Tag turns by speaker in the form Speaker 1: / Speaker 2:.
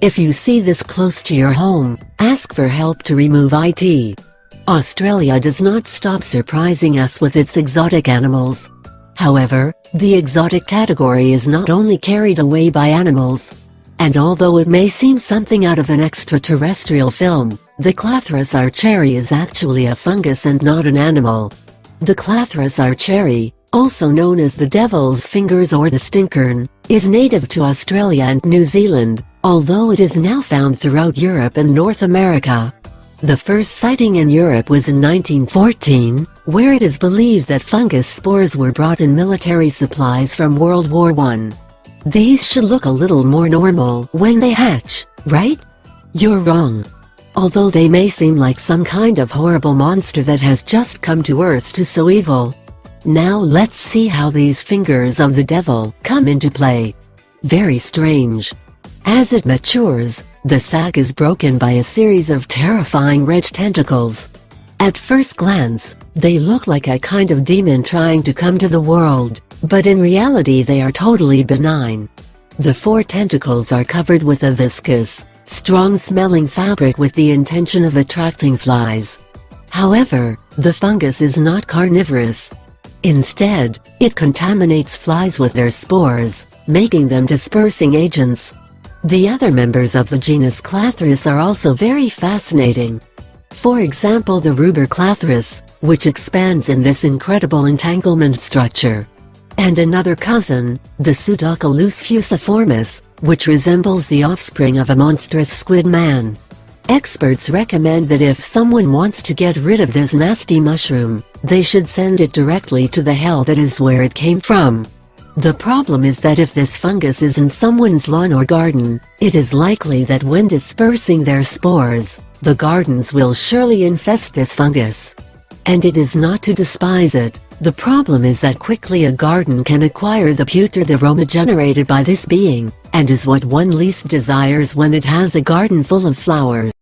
Speaker 1: If you see this close to your home, ask for help to remove it. Australia does not stop surprising us with its exotic animals. However, the exotic category is not only carried away by animals. And although it may seem something out of an extraterrestrial film, the Clathrus archeri is actually a fungus and not an animal. The Clathrus archeri, also known as the devil's fingers or the stinkern, is native to Australia and New Zealand, although it is now found throughout Europe and North America. The first sighting in Europe was in 1914, where it is believed that fungus spores were brought in military supplies from World War I. These should look a little more normal when they hatch, right? You're wrong. Although they may seem like some kind of horrible monster that has just come to Earth to sow evil. Now let's see how these fingers of the devil come into play. Very strange. As it matures, the sac is broken by a series of terrifying red tentacles. At first glance, they look like a kind of demon trying to come to the world, but in reality they are totally benign. The 4 tentacles are covered with a viscous, strong-smelling fabric with the intention of attracting flies. However, the fungus is not carnivorous. Instead, it contaminates flies with their spores, making them dispersing agents. The other members of the genus Clathrus are also very fascinating. For example, the Ruber Clathrus, which expands in this incredible entanglement structure. And another cousin, the Pseudocalus fusiformis, which resembles the offspring of a monstrous squid man. Experts recommend that if someone wants to get rid of this nasty mushroom, they should send it directly to the hell that is where it came from. The problem is that if this fungus is in someone's lawn or garden, it is likely that when dispersing their spores, the gardens will surely infest this fungus. And it is not to despise it. The problem is that quickly a garden can acquire the putrid aroma generated by this being, and is what one least desires when it has a garden full of flowers.